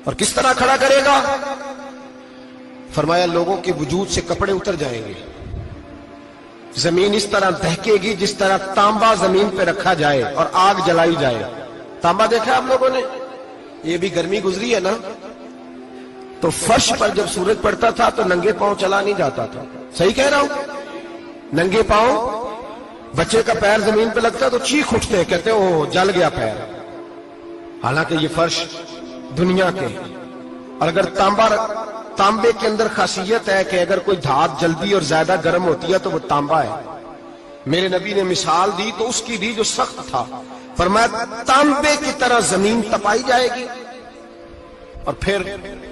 اور کس طرح کھڑا کرے گا؟ فرمایا لوگوں کے وجود سے کپڑے اتر جائیں گے، زمین اس طرح دہکے گی جس طرح تانبا زمین پہ رکھا جائے اور آگ جلائی جائے۔ تانبا دیکھا آپ لوگوں نے؟ یہ بھی گرمی گزری ہے نا، تو فرش پر جب سورج پڑتا تھا تو ننگے پاؤں چلا نہیں جاتا تھا، صحیح کہہ رہا ہوں؟ ننگے پاؤں، بچے کا پیر زمین پہ لگتا تو چیخ اٹھتے، کہتے او جل گیا پیر، حالانکہ یہ فرش دنیا کے۔ اور اگر تانبے کے اندر خاصیت ہے کہ اگر کوئی دھات جلدی اور زیادہ گرم ہوتی ہے تو وہ تانبا ہے۔ میرے نبی نے مثال دی تو اس کی دی جو سخت تھا، فرمایا تانبے کی طرح زمین تپائی جائے گی، اور پھر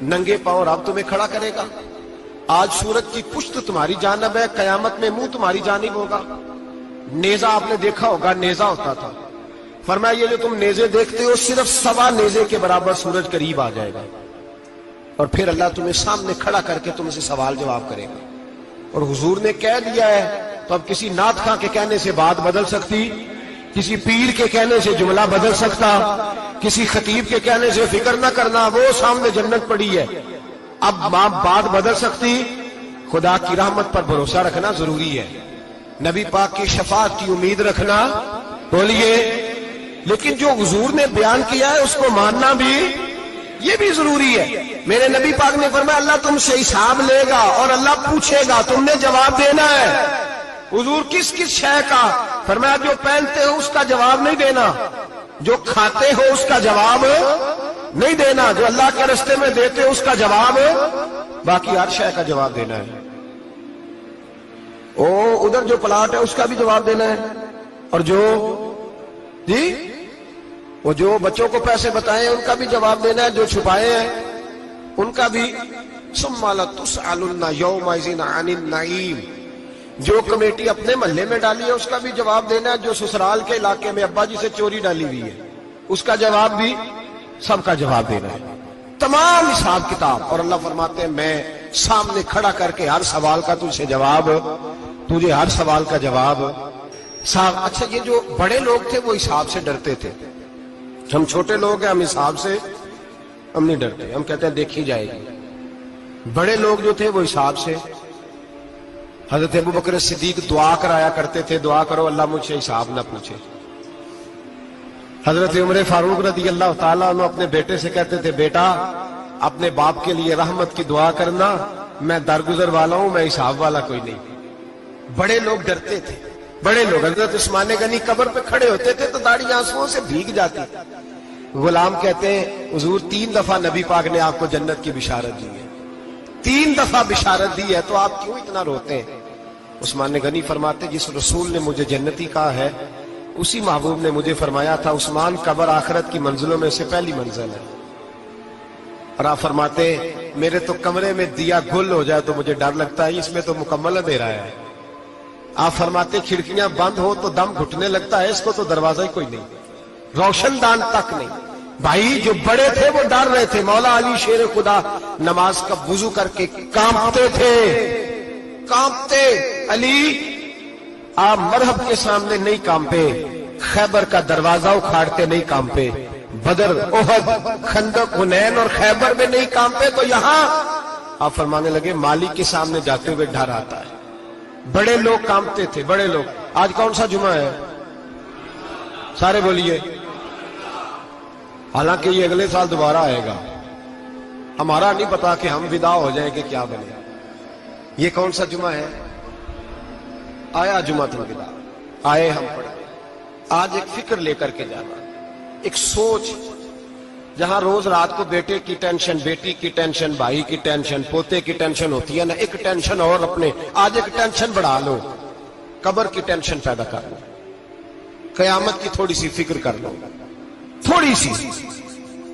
ننگے پاؤں رب تمہیں کھڑا کرے گا۔ آج سورج کی پشت تمہاری جانب ہے، قیامت میں منہ تمہاری جانب ہوگا۔ نیزہ آپ نے دیکھا ہوگا، نیزہ ہوتا تھا، فرمایا یہ جو تم نیزے دیکھتے ہو صرف سوا نیزے کے برابر سورج قریب آ جائے گا، اور پھر اللہ تمہیں سامنے کھڑا کر کے تم سے سوال جواب کرے گا۔ اور حضور نے کہہ دیا ہے تو اب کسی نعت خواں کے کہنے سے بات بدل سکتی، کسی پیر کے کہنے سے جملہ بدل سکتا، کسی خطیب کے کہنے سے فکر نہ کرنا وہ سامنے جنت پڑی ہے، اب بات بدل سکتی؟ خدا کی رحمت پر بھروسہ رکھنا ضروری ہے، نبی پاک کی شفاعت کی امید رکھنا، بولیے، لیکن جو حضور نے بیان کیا ہے اس کو ماننا بھی یہ بھی ضروری ہے۔ میرے نبی پاک نے فرمایا اللہ تم سے حساب لے گا اور اللہ پوچھے گا، تم نے جواب دینا ہے۔ حضور کس کس شے کا؟ فرمایا جو پہنتے ہو اس کا جواب نہیں دینا، جو کھاتے ہو اس کا جواب نہیں دینا، جو اللہ کے راستے میں دیتے ہو اس کا جواب، باقی ہر شے کا جواب دینا ہے۔ ادھر جو پلاٹ ہے اس کا بھی جواب دینا ہے، اور وہ جو بچوں کو پیسے بتائے ان کا بھی جواب دینا ہے، جو چھپائے ہیں ان کا بھی۔ ثم لتسألن یومئذ عن النعیم، جو کمیٹی اپنے محلے میں ڈالی ہے اس کا بھی جواب دینا ہے، جو سسرال کے علاقے میں ابا جی سے چوری ڈالی ہوئی ہے اس کا جواب بھی، سب کا جواب دینا ہے، تمام حساب کتاب۔ اور اللہ فرماتے ہیں میں سامنے کھڑا کر کے ہر سوال کا تجھے جواب، تجھے ہر سوال کا جواب صاحب۔ اچھا یہ جو بڑے لوگ تھے وہ حساب سے ڈرتے تھے، ہم چھوٹے لوگ ہیں ہم حساب سے ہم نہیں ڈرتے، ہم کہتے ہیں دیکھی جائے گی۔ بڑے لوگ جو تھے وہ حساب سے، حضرت ابوبکر صدیق دعا کرایا کرتے تھے، دعا کرو اللہ مجھ سے حساب نہ پوچھے۔ حضرت عمر فاروق رضی اللہ تعالیٰ عنہ اپنے بیٹے سے کہتے تھے بیٹا اپنے باپ کے لیے رحمت کی دعا کرنا، میں درگزر والا ہوں، میں حساب والا کوئی نہیں۔ بڑے لوگ ڈرتے تھے، بڑے لوگ۔ حضرت عثمان غنی قبر پہ کھڑے ہوتے تھے تو داڑھی آنسوؤں سے بھیگ جاتی۔ غلام کہتے ہیں حضور 3 دفعہ نبی پاک نے آپ کو جنت کی بشارت دی ہے، 3 دفعہ بشارت دی ہے، تو آپ کیوں اتنا روتے ہیں؟ عثمان غنی فرماتے جس رسول نے مجھے جنتی کہا ہے اسی محبوب نے مجھے فرمایا تھا عثمان قبر آخرت کی منزلوں میں سے پہلی منزل ہے۔ اور آپ فرماتے میرے تو کمرے میں دیا گل ہو جائے تو مجھے ڈر لگتا ہے، اس میں تو مکمل اندھیرا ہے۔ آپ فرماتے کھڑکیاں بند ہو تو دم گھٹنے لگتا ہے، اس کو تو دروازہ ہی کوئی نہیں، روشن دان تک نہیں۔ بھائی جو بڑے تھے وہ ڈر رہے تھے۔ مولا علی شیر خدا نماز کا وضو کر کے کانپتے تھے، کانپتے۔ علی آپ مرحب کے سامنے نہیں کانپے، خیبر کا دروازہ اکھاڑتے نہیں کانپے، بدر، احد، خندق، حنین اور خیبر میں نہیں کانپے، تو یہاں آپ فرمانے لگے مالک کے سامنے جاتے ہوئے ڈر آتا ہے۔ بڑے لوگ کانپتے تھے، بڑے لوگ۔ آج کون سا جمعہ ہے؟ سارے بولیے۔ حالانکہ یہ اگلے سال دوبارہ آئے گا، ہمارا نہیں پتا کہ ہم ودا ہو جائیں کہ کیا بنے۔ یہ کون سا جمعہ ہے؟ آیا جمعۃ الوداع، آئے ہم پڑھے۔ آج ایک فکر لے کر کے جانا، ایک سوچ، جہاں روز رات کو بیٹے کی ٹینشن، بیٹی کی ٹینشن، بھائی کی ٹینشن، پوتے کی ٹینشن ہوتی ہے نا، ایک ٹینشن اور اپنے آج ایک ٹینشن بڑھا لو، قبر کی ٹینشن پیدا کر لو، قیامت کی تھوڑی سی فکر کر لو، تھوڑی سی،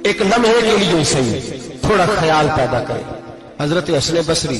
ایک لمحے کے لیے صحیح تھوڑا خیال پیدا کرے۔ حضرت حسن بصری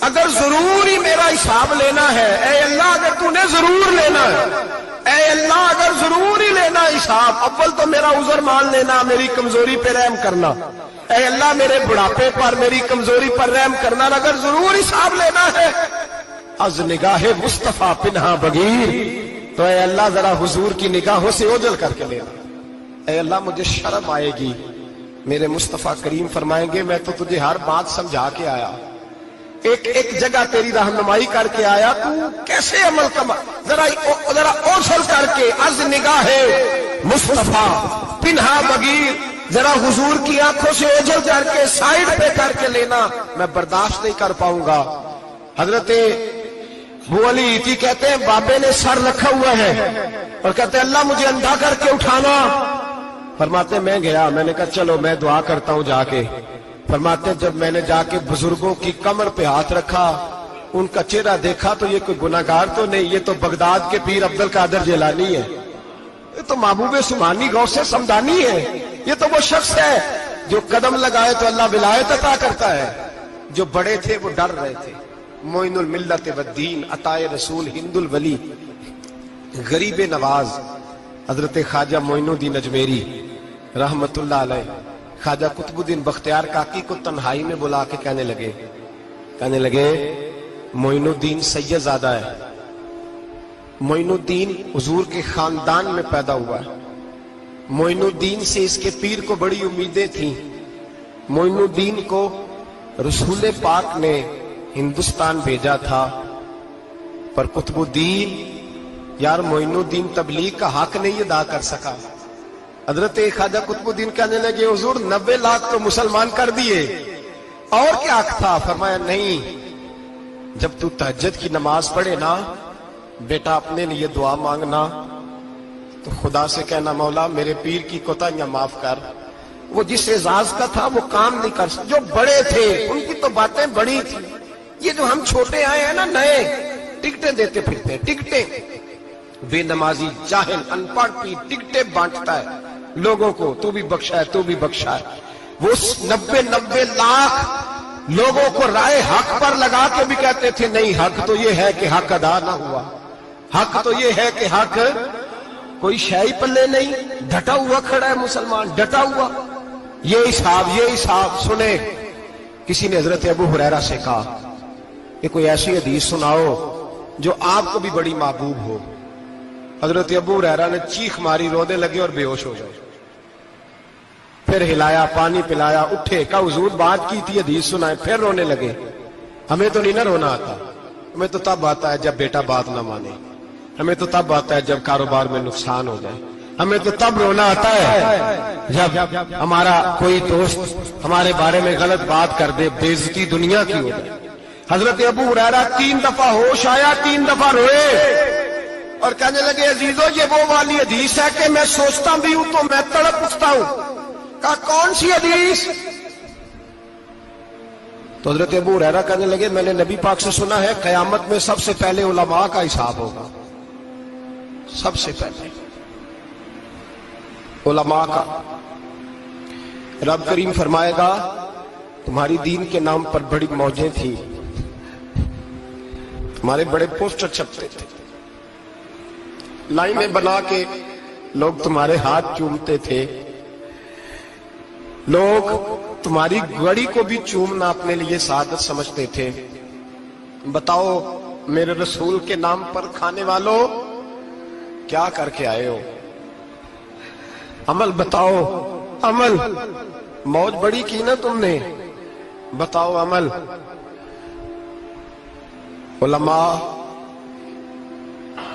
اگر ضرور ہی میرا حساب لینا ہے، اے اللہ اگر تو نے ضرور لینا ہے، اے اللہ اگر ضرور ہی لینا حساب، اول تو میرا عذر مان لینا، میری کمزوری پہ رحم کرنا، اے اللہ میرے بڑھاپے پر میری کمزوری پر رحم کرنا، اگر ضرور حساب لینا ہے از نگاہ مصطفیٰ پنہا بغیر، تو اے اللہ ذرا حضور کی نگاہوں سے اوجھل کر کے لینا، اے اللہ مجھے شرم آئے گی۔ میرے مصطفیٰ کریم فرمائیں گے میں تو تجھے ہر بات سمجھا کے آیا، ایک جگہ تیری رہنمائی کر کے آیا، تو کیسے عمل کما، ذرا اوجھل کر کے از نگاہ مصطفیٰ پنہا بغیر، ذرا حضور کی آنکھوں سے اوجھل کر کے سائیڈ پہ کر کے لینا، میں برداشت نہیں کر پاؤں گا۔ حضرت ابو علی ایتی کہتے ہیں بابے نے سر رکھا ہوا ہے اور کہتے ہیں اللہ مجھے اندھا کر کے اٹھانا، فرماتے میں گیا، میں نے کہا چلو میں دعا کرتا ہوں جا کے، فرماتے جب میں نے جا کے بزرگوں کی کمر پہ ہاتھ رکھا، ان کا چہرہ دیکھا تو یہ کوئی گناہگار تو نہیں، یہ تو بغداد کے پیر عبد القادر جیلانی ہے، یہ تو محبوب سبحانی غوث سمدانی ہے، یہ تو وہ شخص ہے جو قدم لگائے تو اللہ ولایت عطا کرتا ہے۔ جو بڑے تھے وہ ڈر رہے تھے، معین الملت والدین، عطائے رسول، ہند الولی، غریب نواز حضرت خواجہ معین الدین اجمیری رحمت اللہ علیہ، خواجہ قطب الدین بختیار کاکی کو تنہائی میں بلا کے کہنے لگے معین الدین سید زادہ ہے، معین الدین حضور کے خاندان میں پیدا ہوا ہے، معین الدین سے اس کے پیر کو بڑی امیدیں تھیں، معین الدین کو رسول پاک نے ہندوستان بھیجا تھا، پر قطب الدین یار معین الدین تبلیغ کا حق نہیں ادا کر سکا۔ حضرت خواجہ قطب الدین کہنے لگے حضور 90 لاکھ تو مسلمان کر دیے، اور کیا حق تھا؟ فرمایا نہیں، جب تو تہجد کی نماز پڑھے نا بیٹا اپنے لیے دعا مانگنا، تو خدا سے کہنا مولا میرے پیر کی کوتاہیاں معاف کر، وہ جس اعزاز کا تھا وہ کام نہیں کر سکتا، جو بڑے تھے ان کی تو باتیں بڑی تھی، یہ جو ہم چھوٹے آئے ہیں نا نئے، ٹکٹیں دیتے پھرتے ہیں، ٹکٹیں، بے نمازی جاہل ان پڑھ کی ٹکٹیں بانٹتا ہے لوگوں کو، تو بھی بخشا ہے تو بھی بخشا ہے، وہ 90 لاکھ لوگوں کو رائے حق پر لگا کے بھی کہتے تھے نہیں حق تو یہ ہے کہ حق ادا نہ ہوا، حق تو یہ ہے کہ حق، کوئی شاہی پلے نہیں، ڈٹا ہوا کھڑا ہے مسلمان، ڈٹا ہوا، یہ حساب سنے۔ کسی نے حضرت ابو ہریرہ سے کہا کہ کوئی ایسی حدیث سناؤ جو آپ کو بھی بڑی محبوب ہو۔ حضرت ابو ہریرہ نے چیخ ماری، رونے لگے اور بے ہوش ہو گئے، پھر ہلایا، پانی پلایا، اٹھے، کہا حضور بات کی تھی حدیث سنائے، پھر رونے لگے۔ ہمیں تو نہیں نہ رونا آتا، ہمیں تو تب آتا ہے جب بیٹا بات نہ مانے، ہمیں تو تب آتا ہے جب کاروبار میں نقصان ہو جائے، ہمیں تو تب رونا آتا ہے جب ہمارا کوئی دوست ہمارے بارے میں غلط بات کر دے، بے عزتی دنیا کی ہو جائے۔ حضرت ابو ہریرہ 3 دفعہ ہوش آیا، 3 دفعہ روئے اور کہنے لگے عزیزو یہ وہ والی حدیث ہے کہ میں سوچتا بھی ہوں تو میں تڑپ اٹھتا ہوں۔ کہا کون سی حدیث؟ تو حضرت ابو ہریرہ کہنے لگے میں نے نبی پاک سے سنا ہے قیامت میں سب سے پہلے علماء کا حساب ہوگا، سب سے پہلے علماء کا۔ رب کریم فرمائے گا تمہاری دین کے نام پر بڑی موجیں تھیں، تمہارے بڑے پوسٹر چھپتے تھے، لائنیں بنا کے لوگ تمہارے ہاتھ چومتے تھے، لوگ تمہاری گڑی کو بھی چومنا اپنے لیے سعادت سمجھتے تھے۔ بتاؤ میرے رسول کے نام پر کھانے والوں کیا کر کے آئے ہو؟ عمل بتاؤ، عمل، موج بڑی کی نا تم نے، بتاؤ عمل۔ علماء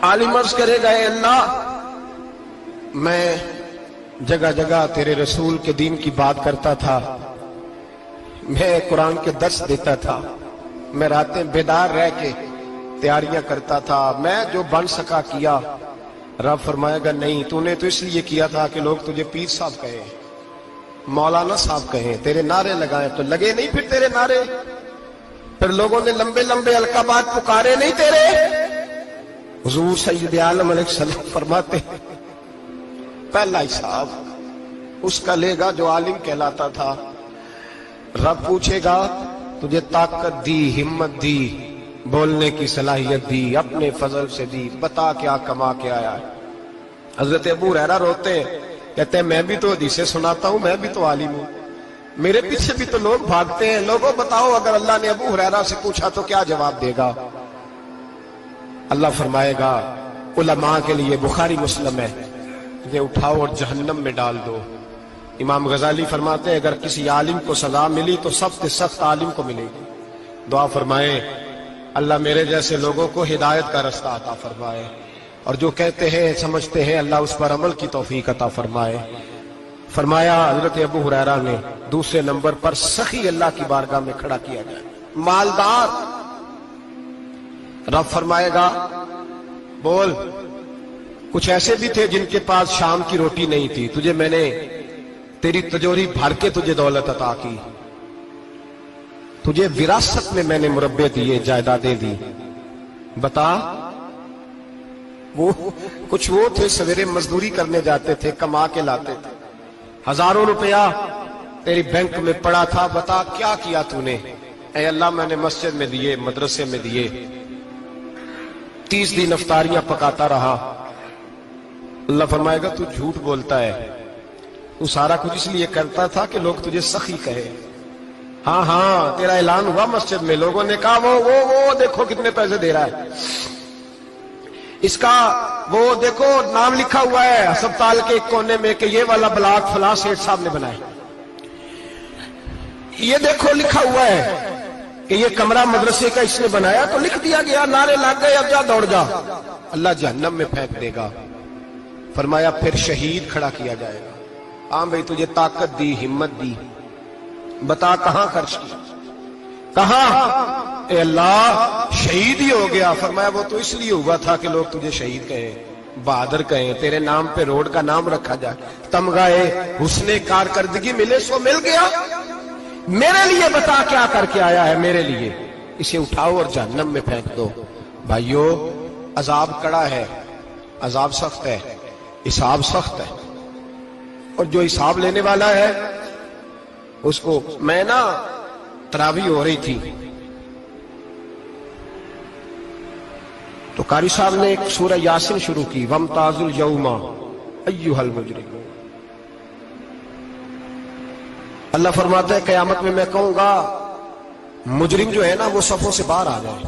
عالم عرض کرے گا اے اللہ میں جگہ جگہ تیرے رسول کے دین کی بات کرتا تھا، میں قرآن کے درس دیتا تھا، میں راتیں بیدار رہ کے تیاریاں کرتا تھا، میں جو بن سکا کیا۔ رب فرمائے گا نہیں، تو نے تو اس لیے کیا تھا کہ لوگ تجھے پیر صاحب کہیں، مولانا صاحب کہیں، تیرے نعرے لگائیں، تو لگے نہیں پھر تیرے نعرے، پھر لوگوں نے لمبے لمبے القابات پکارے نہیں تیرے۔ حضور سید عالم علیہ السلام فرماتے پہلا حساب اس کا لے گا جو عالم کہلاتا تھا۔ رب پوچھے گا تجھے طاقت دی، ہمت دی، بولنے کی صلاحیت دی، اپنے فضل سے دی، بتا کیا کما کے آیا ہے۔ حضرت ابو ہریرہ روتے ہیں، کہتے ہیں میں بھی تو حدیثیں سناتا ہوں، میں بھی تو عالم ہوں، میرے پیچھے بھی تو لوگ بھاگتے ہیں، لوگوں بتاؤ اگر اللہ نے ابو ہریرہ سے پوچھا تو کیا جواب دے گا؟ اللہ فرمائے گا علماء کے لیے بخاری مسلم ہے، یہ اٹھاؤ اور جہنم میں ڈال دو۔ امام غزالی فرماتے ہیں اگر کسی عالم کو سزا ملی تو سب سے سخت عالم کو ملے گی۔ دعا فرمائے اللہ میرے جیسے لوگوں کو ہدایت کا رستہ عطا فرمائے، اور جو کہتے ہیں سمجھتے ہیں اللہ اس پر عمل کی توفیق عطا فرمائے۔ فرمایا حضرت ابو ہریرہ نے دوسرے نمبر پر سخی اللہ کی بارگاہ میں کھڑا کیا گیا، مالدار۔ رب فرمائے گا بول، کچھ ایسے بھی تھے جن کے پاس شام کی روٹی نہیں تھی، تجھے میں نے تیری تجوری بھر کے تجھے دولت عطا کی، تجھے وراثت میں نے مربے دیے، جائیدادیں دی، بتا۔ وہ کچھ وہ تھے سویرے مزدوری کرنے جاتے تھے، کما کے لاتے تھے، ہزاروں روپیہ تیری بینک میں پڑا تھا، بتا کیا کیا تو نے؟ اے اللہ میں نے مسجد میں دیے، مدرسے میں دیے، 30 دن افطاریاں پکاتا رہا۔ اللہ فرمائے گا تو جھوٹ بولتا ہے، تو سارا کچھ اس لیے کرتا تھا کہ لوگ تجھے سخی کہے۔ ہاں ہاں تیرا اعلان ہوا مسجد میں، لوگوں نے کہا وہ دیکھو کتنے پیسے دے رہا ہے، اس کا وہ دیکھو نام لکھا ہوا ہے ہسپتال کے ایک کونے میں کہ یہ والا بلاک فلاں سیٹھ صاحب نے بنایا، یہ دیکھو لکھا ہوا ہے کہ یہ کمرہ مدرسے کا اس نے بنایا، تو لکھ دیا گیا، نعرے لگ گئے، اب جا دوڑ جا۔ اللہ جہنم میں پھینک دے گا۔ فرمایا پھر شہید کھڑا کیا جائے گا۔ ہاں بھئی تجھے طاقت دی، ہمت دی، بتا کہاں خرچ کیا، کہاں؟ اے اللہ شہید ہی ہو گیا۔ فرمایا وہ تو اس لیے ہوا تھا کہ لوگ تجھے شہید کہیں، بہادر کہیں، تیرے نام پہ روڈ کا نام رکھا جائے، تمغہ حسن کارکردگی ملے، سو مل گیا۔ میرے لیے بتا کیا کر کے آیا ہے، میرے لیے، اسے اٹھاؤ اور جہنم میں پھینک دو۔ بھائیو عذاب کڑا ہے، عذاب سخت ہے، حساب سخت ہے، اور جو حساب لینے والا ہے اس کو میں تراویح ہو رہی تھی تو قاری صاحب نے ایک سورہ یاسین شروع کی، وَامْتَازُوا الْيَوْمَ أَيُّهَا الْمُجْرِمُونَ۔ اللہ فرماتا ہے قیامت میں میں کہوں گا مجرم جو ہے نا وہ صفوں سے باہر آ جائے،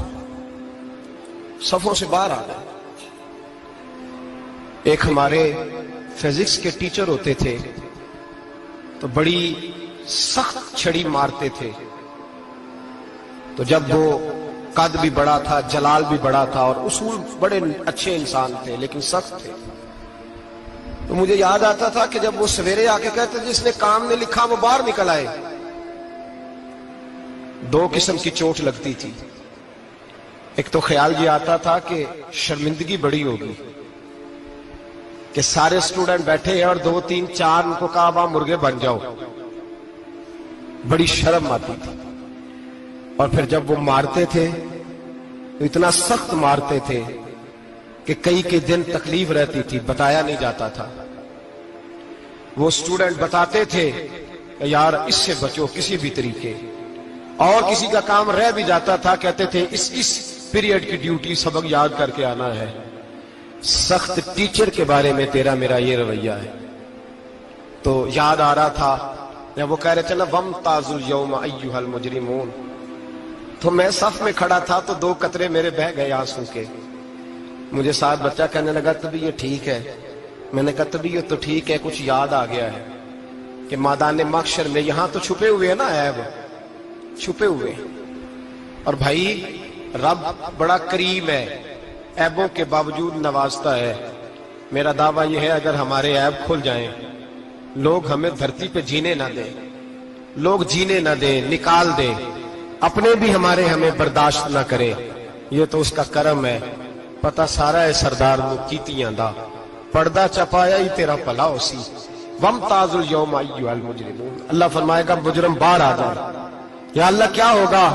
صفوں سے باہر آ جائے۔ ایک ہمارے فزکس کے ٹیچر ہوتے تھے تو بڑی سخت چھڑی مارتے تھے، تو جب وہ قد بھی بڑا تھا، جلال بھی بڑا تھا، اور اصول بڑے اچھے انسان تھے لیکن سخت تھے، تو مجھے یاد آتا تھا کہ جب وہ سویرے آ کے کہتے جس نے کام نے لکھا وہ باہر نکل آئے، دو قسم کی چوٹ لگتی تھی۔ ایک تو خیال یہ آتا تھا کہ شرمندگی بڑی ہوگی کہ سارے اسٹوڈنٹ بیٹھے ہیں اور 2 3 4 ان کو کہا وہاں مرغے بن جاؤ، بڑی شرم آتی تھی۔ اور پھر جب وہ مارتے تھے تو اتنا سخت مارتے تھے کہ کئی کے دن تکلیف رہتی تھی، بتایا نہیں جاتا تھا۔ وہ اسٹوڈنٹ بتاتے تھے کہ یار اس سے بچو کسی بھی طریقے، اور کسی کا کام رہ بھی جاتا تھا کہتے تھے اس پیریڈ کی ڈیوٹی سبق یاد کر کے آنا ہے۔ سخت ٹیچر کے بارے میں تیرا میرا یہ رویہ ہے۔ تو یاد آ رہا تھا جب وہ کہہ رہے تھے نا وَامْتَازُوا الْيَوْمَ أَيُّهَا الْمُجْرِمُونَ، تو میں صف میں کھڑا تھا تو 2 قطرے میرے بہہ گئے آنسو کے۔ مجھے ساتھ بچہ کہنے لگا تبھی یہ ٹھیک ہے، میں نے کہا تبھی یہ تو ٹھیک ہے، کچھ یاد آ گیا ہے کہ میدان محشر میں یہاں تو چھپے ہوئے ہیں نا عیب، چھپے ہوئے، اور بھائی رب بڑا کریم ہے، عیبوں کے باوجود نوازتا ہے۔ میرا دعویٰ یہ ہے اگر ہمارے عیب کھل جائیں، لوگ ہمیں دھرتی پہ جینے نہ دیں، لوگ جینے نہ دیں، نکال دیں، اپنے بھی ہمیں برداشت نہ کریں، یہ تو اس کا کرم ہے۔ پتہ سارا ہے سردار نو کیتیاں دا، پردہ چپایا ہی تیرا بھلا ہو سی۔ وَامْتَازُوا الْيَوْمَ أَيُّهَا الْمُجْرِمُونَ۔ اللہ فرمائے گا مجرم باہر آ جائے۔ یا اللہ کیا ہوگا؟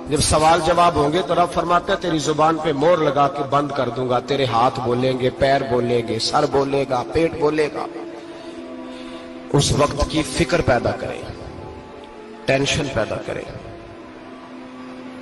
جب سوال جواب ہوں گے تو رب فرماتے ہیں تیری زبان پہ مور لگا کے بند کر دوں گا، تیرے ہاتھ بولیں گے، پیر بولیں گے، سر بولے گا، پیٹ بولے گا۔ اس وقت کی فکر پیدا کریں، ٹینشن پیدا کریں۔